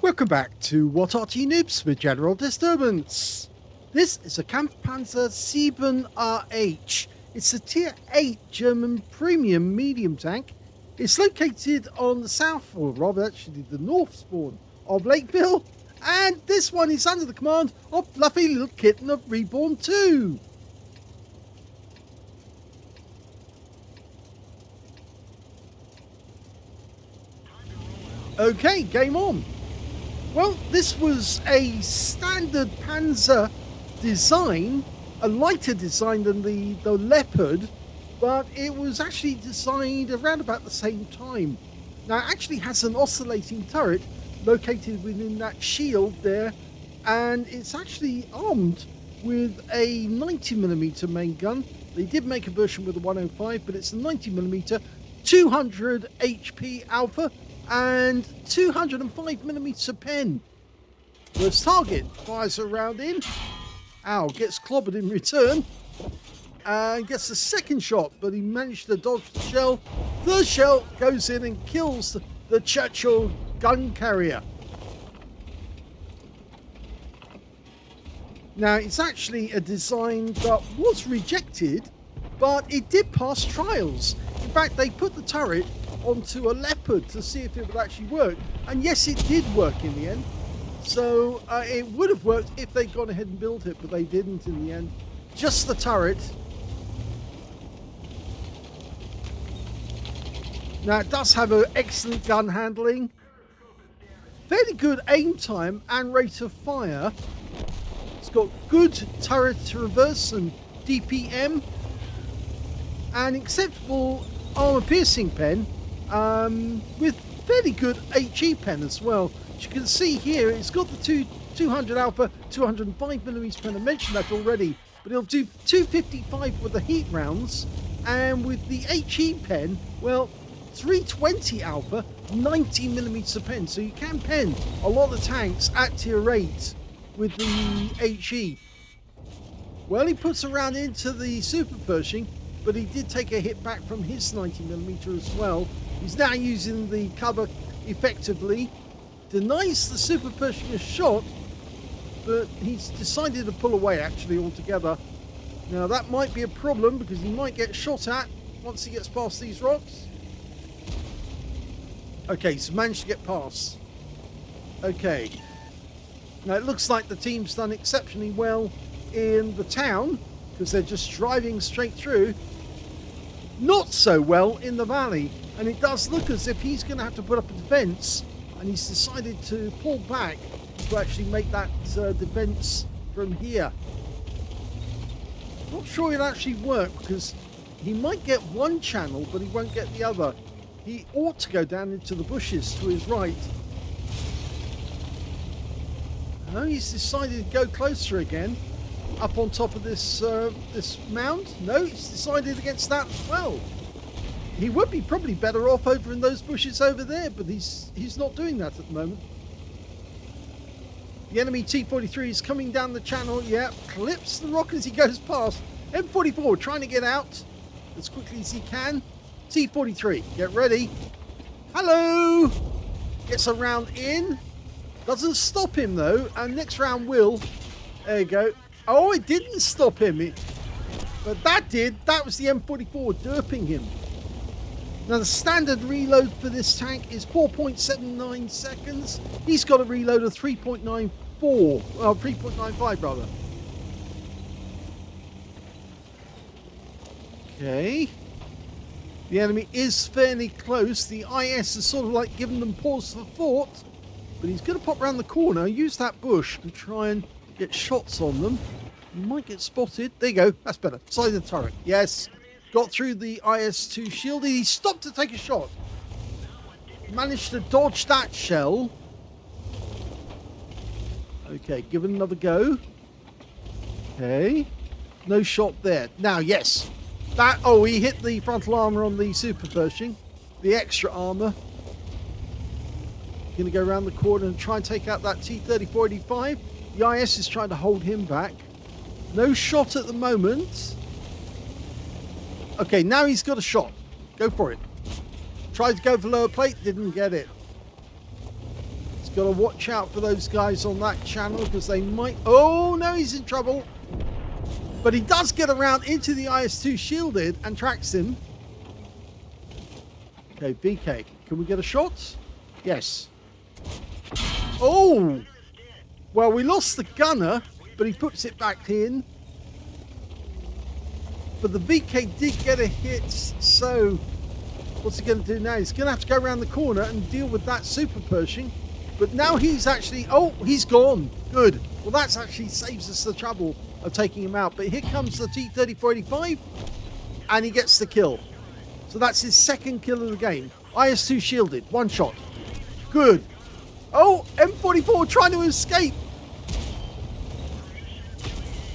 Welcome back to What Arty Noobs with General Disturbance. This is a Kampfpanzer 7RH. It's a Tier 8 German premium medium tank. It's located on the south, or rather actually the north spawn of Lakeville. And this one is under the command of Fluffylilkitten of Reborn 2. Okay, game on. Well, this was a standard Panzer design, a lighter design than the Leopard, but it was actually designed around about the same time. Now, it actually has an oscillating turret located within that shield there, and it's actually armed with a 90mm main gun. They did make a version with a 105, but it's a 90mm, 200 HP alpha, and 205mm pen. First target fires a round in. Ow, gets clobbered in return. And gets the second shot, but he managed to dodge the shell. Third shell goes in and kills the Churchill gun carrier. Now, it's actually a design that was rejected, but it did pass trials. In fact, they put the turret onto a Leopard to see if it would actually work, and yes, it did work in the end. So it would have worked if they'd gone ahead and built it, but they didn't in the end. Just the turret. Now, it does have an excellent gun handling, fairly good aim time and rate of fire. It's got good turret reverse and DPM, and acceptable armor piercing pen, with fairly good HE pen as well. As you can see here, it's got the 200 alpha, 205mm pen. I mentioned that already, but it'll do 255 with the heat rounds, and with the HE pen, well, 320 alpha, 90mm pen. So you can pen a lot of tanks at tier 8 with the HE. Well, he puts a round into the Super Pershing, but he did take a hit back from his 90mm as well. He's now using the cover effectively, denies the Super Pershing a shot, but he's decided to pull away actually altogether. Now that might be a problem because he might get shot at once he gets past these rocks. Okay, so managed to get past. Okay. Now it looks like the team's done exceptionally well in the town because they're just driving straight through. Not so well in the valley, and it does look as if he's going to have to put up a defense, and he's decided to pull back to actually make that defense from here. Not sure it'll actually work because he might get one channel but he won't get the other. He ought to go down into the bushes to his right. No, he's decided to go closer again, up on top of this this mound. No, he's decided against that as well. He would be probably better off over in those bushes over there, but he's not doing that at the moment. The enemy T-43 is coming down the channel. Yeah, clips the rock as he goes past. M44 trying to get out as quickly as he can. T-43, get ready. Hello! Gets a round in. Doesn't stop him though, and next round will. There you go. Oh, it didn't stop him. But that did. That was the M44 derping him. Now, the standard reload for this tank is 4.79 seconds. He's got a reload of 3.94. Well, 3.95 rather. Okay. The enemy is fairly close. The IS is sort of like giving them pause for thought. But he's going to pop around the corner, use that bush and try and get shots on them. He might get spotted. There you go. That's better. Side of the turret. Yes. Got through the IS-2 shield. He stopped to take a shot. Managed to dodge that shell. Okay, give it another go. Okay. No shot there. Now, yes. That. Oh, he hit the frontal armor on the Super Pershing. The extra armor. Going to go around the corner and try and take out that T-3485. The IS is trying to hold him back. No shot at the moment. Okay, now he's got a shot. Go for it. Tried to go for lower plate, didn't get it. He's got to watch out for those guys on that channel because they might... Oh, no, he's in trouble. But he does get around into the IS-2 shielded and tracks him. Okay, VK. Can we get a shot? Yes. Oh! Well, we lost the gunner, but he puts it back in. But the VK did get a hit, so what's he going to do now? He's going to have to go around the corner and deal with that super Pershing. But now he's actually... Oh, he's gone. Good. Well, that actually saves us the trouble of taking him out. But here comes the T-3485, and he gets the kill. So that's his second kill of the game. IS-2 shielded. One shot. Good. Oh, M44 trying to escape.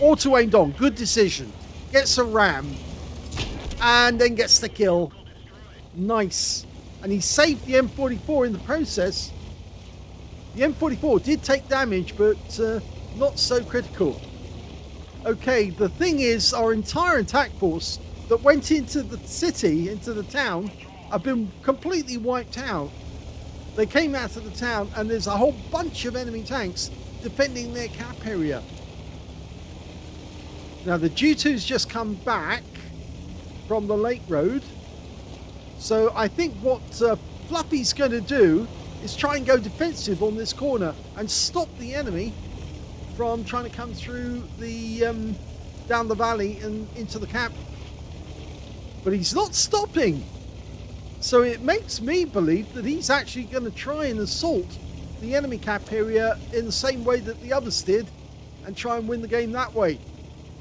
Auto aimed on. Good decision. Gets a ram. And then gets the kill. Nice. And he saved the M44 in the process. The M44 did take damage, but not so critical. Okay, the thing is, our entire attack force that went into the city, into the town, have been completely wiped out. They came out of the town, and there's a whole bunch of enemy tanks defending their cap area. Now, the G2's just come back from the Lake Road. So I think what Fluffy's going to do is try and go defensive on this corner and stop the enemy from trying to come through the down the valley and into the cap. But he's not stopping. So it makes me believe that he's actually going to try and assault the enemy cap area in the same way that the others did and try and win the game that way.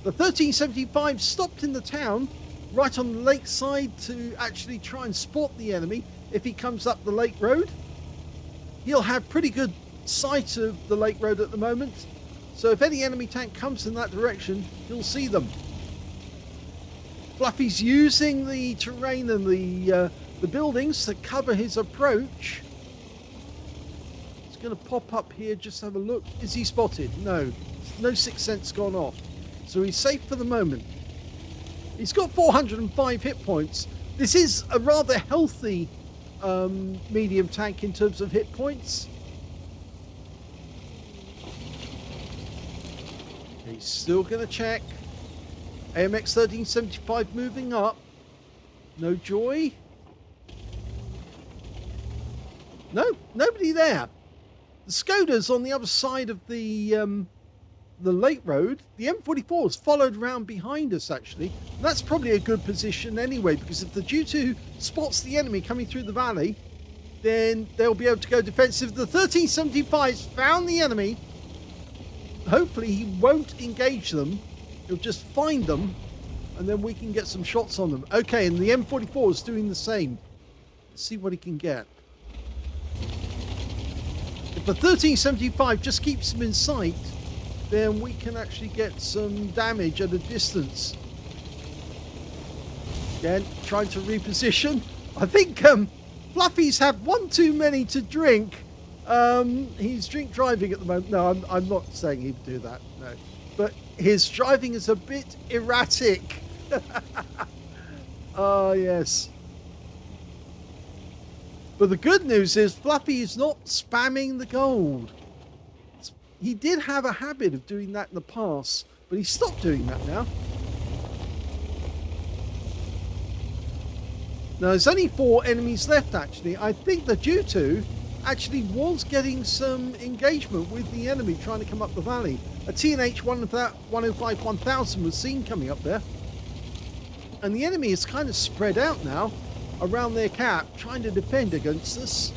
The 1375 stopped in the town right on the lakeside to actually try and spot the enemy if he comes up the lake road. He'll have pretty good sight of the lake road at the moment, so if any enemy tank comes in that direction, he'll see them. Fluffy's using the terrain and the buildings to cover his approach. He's going to pop up here, just have a look. Is he spotted? No. No sixth sense gone off. So he's safe for the moment. He's got 405 hit points. This is a rather healthy medium tank in terms of hit points. He's still going to check. AMX 1375 moving up. No joy. No, nobody there. The Skoda's on the other side of the lake road. The M44's followed around behind us, actually. And that's probably a good position anyway, because if the G2 spots the enemy coming through the valley, then they'll be able to go defensive. The 1375's found the enemy. Hopefully he won't engage them. He'll just find them, and then we can get some shots on them. Okay, and the M44 is doing the same. Let's see what he can get. If the 1375 just keeps him in sight, then we can actually get some damage at a distance. Again, trying to reposition. I think Fluffy's had one too many to drink. He's drink driving at the moment. No, I'm not saying he'd do that. No, but his driving is a bit erratic. Oh, yes. But the good news is Fluffy is not spamming the gold. He did have a habit of doing that in the past, but he stopped doing that now. Now, there's only 4 enemies left, actually. I think the G2 actually was getting some engagement with the enemy trying to come up the valley. A TNH 105-1000 was seen coming up there. And the enemy is kind of spread out now around their cap, trying to defend against us.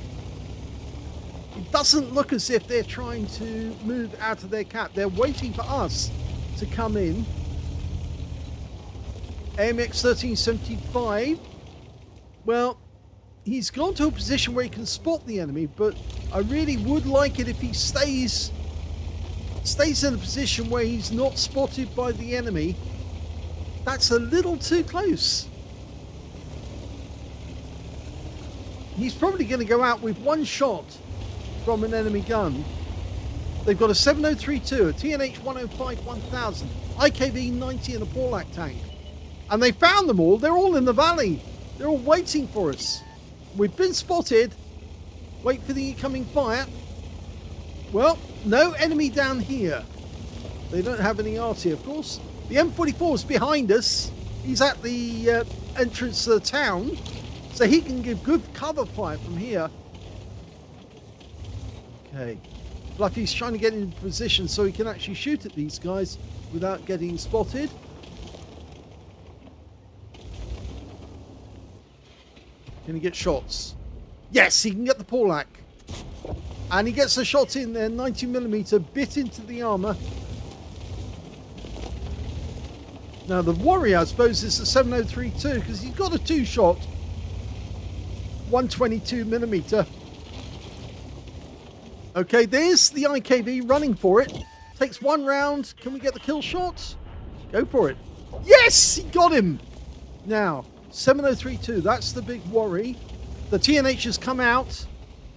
It doesn't look as if they're trying to move out of their cap. They're waiting for us to come in. AMX 1375. Well, he's gone to a position where he can spot the enemy, but I really would like it if he stays in a position where he's not spotted by the enemy. That's a little too close. He's probably going to go out with one shot from an enemy gun. They've got a 7032, a TNH 105-1000, IKV-90 and a Porlac tank. And they found them all. They're all in the valley. They're all waiting for us. We've been spotted. Wait for the incoming fire. Well, no enemy down here. They don't have any Arty, of course. The M44 is behind us. He's at the entrance to the town, so he can give good cover fire from here. Okay. Fluffy's trying to get in position so he can actually shoot at these guys without getting spotted. Can he get shots? Yes, he can get the Porlac. And he gets a shot in there, 90mm, bit into the armor. Now the Warrior, I suppose, is the 7032 because he's got a 2-shot, 122mm. Okay, there's the IKV running for it. Takes 1 round. Can we get the kill shot? Go for it. Yes, he got him. Now, 7032, that's the big worry. The TNH has come out.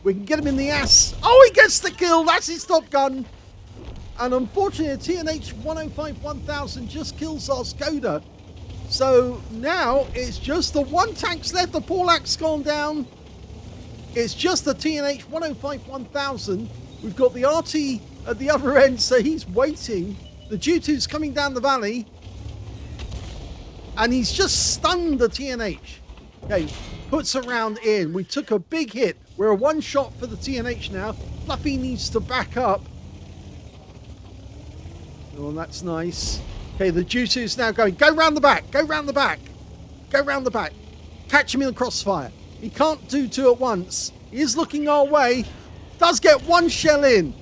We can get him in the ass. Oh, he gets the kill. That's his top gun. And unfortunately, a TNH 105-1000 just kills our Skoda. So now it's just the 1 tank's left. The Porlac's gone down. It's just the TNH 105-1000. We've got the Arty at the other end, so he's waiting. The G2's coming down the valley. And he's just stunned the TNH. Okay, puts a round in. We took a big hit. We're a 1-shot for the TNH now. Fluffy needs to back up. Oh, that's nice. Okay, the G2's now going. Go round the back. Go round the back. Go round the back. Catch him in the crossfire. He can't do 2 at once. He is looking our way. Does get 1 shell in.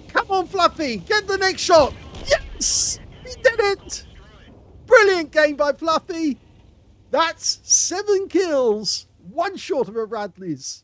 Come on, Fluffy. Get the next shot. Yes! He did it! Brilliant game by Fluffy. That's 7 kills. 1 short of a Radley's.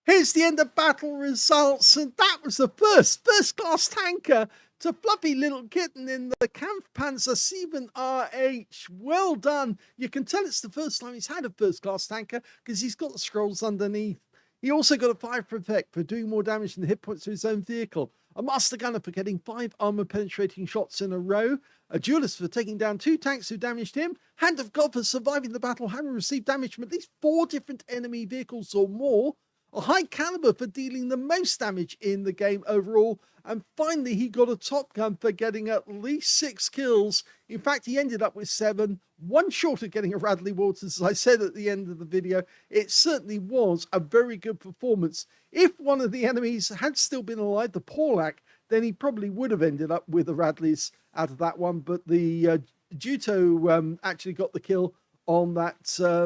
Here's the end of battle results. And that was the first-class tanker to Fluffylilkitten in the Kampfpanzer 7RH. Well done. You can tell it's the first time he's had a first-class tanker because he's got the scrolls underneath. He also got a 5 effect for doing more damage than the hit points to his own vehicle. A master gunner for getting 5 armor-penetrating shots in a row. A duelist for taking down 2 tanks who damaged him. Hand of God for surviving the battle, having received damage from at least 4 different enemy vehicles or more. A high caliber for dealing the most damage in the game overall. And finally, he got a Top Gun for getting at least 6 kills. In fact, he ended up with 7, 1 short of getting a Radley Waters. As I said at the end of the video, it certainly was a very good performance. If one of the enemies had still been alive, the Porlac, then he probably would have ended up with the Radleys out of that one. But the Juto actually got the kill on that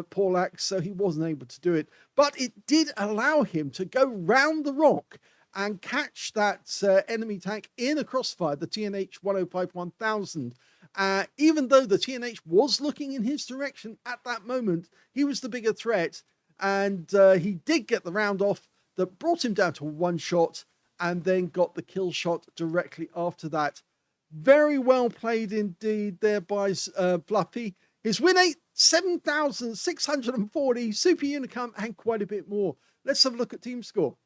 Porlac, so he wasn't able to do it. But it did allow him to go round the rock and catch that enemy tank in a crossfire, the TNH 105-1000. Even though the TNH was looking in his direction at that moment, he was the bigger threat, and he did get the round off that brought him down to 1 shot, and then got the kill shot directly after that. Very well played indeed there by Fluffy. His win rate, 7,640, super unicum, and quite a bit more. Let's have a look at team score.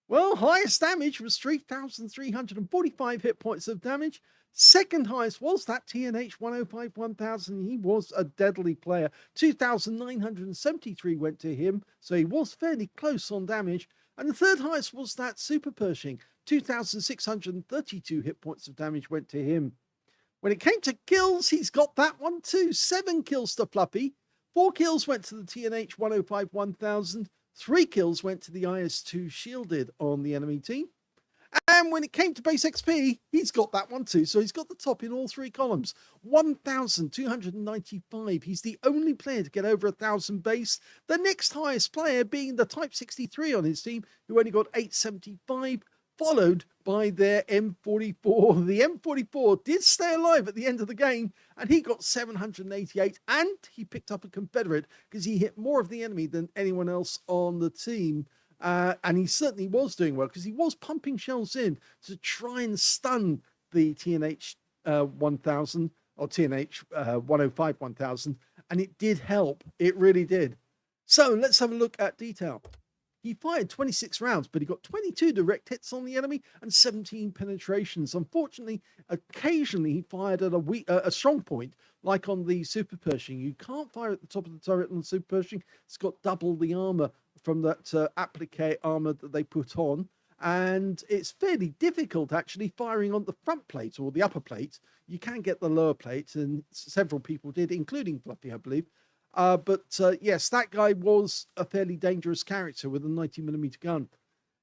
Well, highest damage was 3,345 hit points of damage. Second highest was that TNH 105-1000. He was a deadly player. 2,973 went to him, so he was fairly close on damage. And the third highest was that Super Pershing. 2,632 hit points of damage went to him. When it came to kills, he's got that one too. 7 kills to Fluffy. 4 kills went to the TNH 105-1000. 3 kills went to the IS-2 shielded on the enemy team. And when it came to base XP, he's got that one too. So he's got the top in all 3 columns. 1,295. He's the only player to get over 1,000 base. The next highest player being the Type 63 on his team, who only got 875. Followed by their M44. The M44 did stay alive at the end of the game, and he got 788, and he picked up a Confederate because he hit more of the enemy than anyone else on the team. And he certainly was doing well because he was pumping shells in to try and stun the TNH 1000 or TNH 105-1000, and it did help. It really did. So let's have a look at detail. He fired 26 rounds, but he got 22 direct hits on the enemy and 17 penetrations. Unfortunately, occasionally he fired at a strong point, like on the Super Pershing. You can't fire at the top of the turret on the Super Pershing. It's got double the armor from that applique armor that they put on. And it's fairly difficult actually firing on the front plate or the upper plate. You can get the lower plate, and several people did, including Fluffy, I believe. But yes, that guy was a fairly dangerous character with a 90mm gun.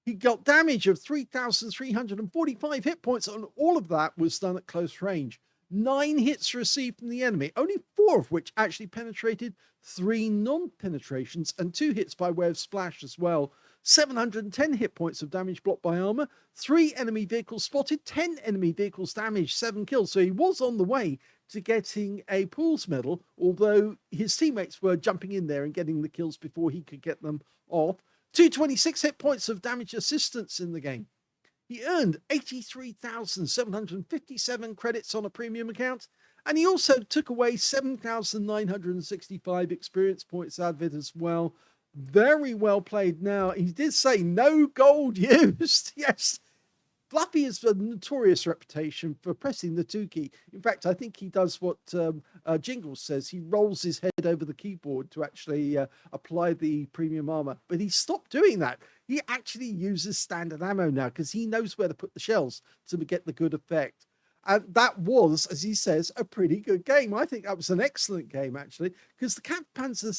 He got damage of 3,345 hit points, and all of that was done at close range. 9 hits received from the enemy, only 4 of which actually penetrated, 3 non-penetrations, and 2 hits by way of splash as well. 710 hit points of damage blocked by armor, 3 enemy vehicles spotted, 10 enemy vehicles damaged, 7 kills. So he was on the way to getting a Pools medal, although his teammates were jumping in there and getting the kills before he could get them off. 226 hit points of damage assistance in the game. He earned 83,757 credits on a premium account, and he also took away 7,965 experience points out of it as well. Very well played. Now, he did say no gold used. Yes, Fluffy has a notorious reputation for pressing the 2 key. In fact, I think he does what Jingles says. He rolls his head over the keyboard to actually apply the premium armor. But he stopped doing that. He actually uses standard ammo now because he knows where to put the shells to get the good effect. And that was, as he says, a pretty good game. I think that was an excellent game, actually, because the Kampfpanzer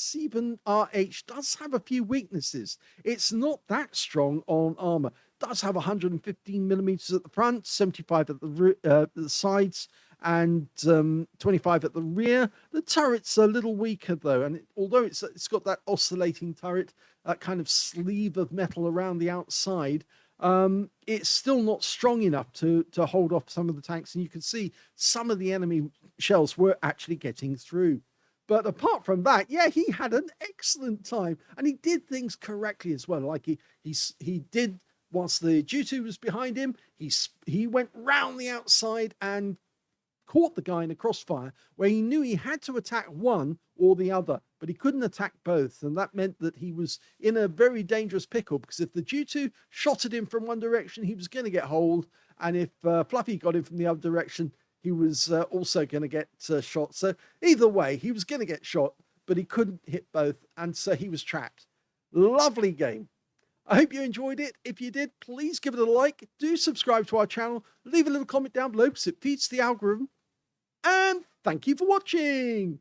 7RH does have a few weaknesses. It's not that strong on armor. It does have 115mm at the front, 75 at the sides, and 25 at the rear. The turret's a little weaker, though, and although it's got that oscillating turret, that kind of sleeve of metal around the outside, it's still not strong enough to hold off some of the tanks, and you can see some of the enemy shells were actually getting through. But apart from that, yeah, he had an excellent time, and he did things correctly as well. Like he did, whilst the G2 was behind him, he went round the outside and caught the guy in a crossfire where he knew he had to attack one or the other, but he couldn't attack both. And that meant that he was in a very dangerous pickle, because if the G2 shot at him from one direction, he was going to get holed. And if Fluffy got him from the other direction, he was also going to get shot. So either way, he was going to get shot, but he couldn't hit both. And so he was trapped. Lovely game. I hope you enjoyed it. If you did, please give it a like. Do subscribe to our channel. Leave a little comment down below because it feeds the algorithm. And thank you for watching.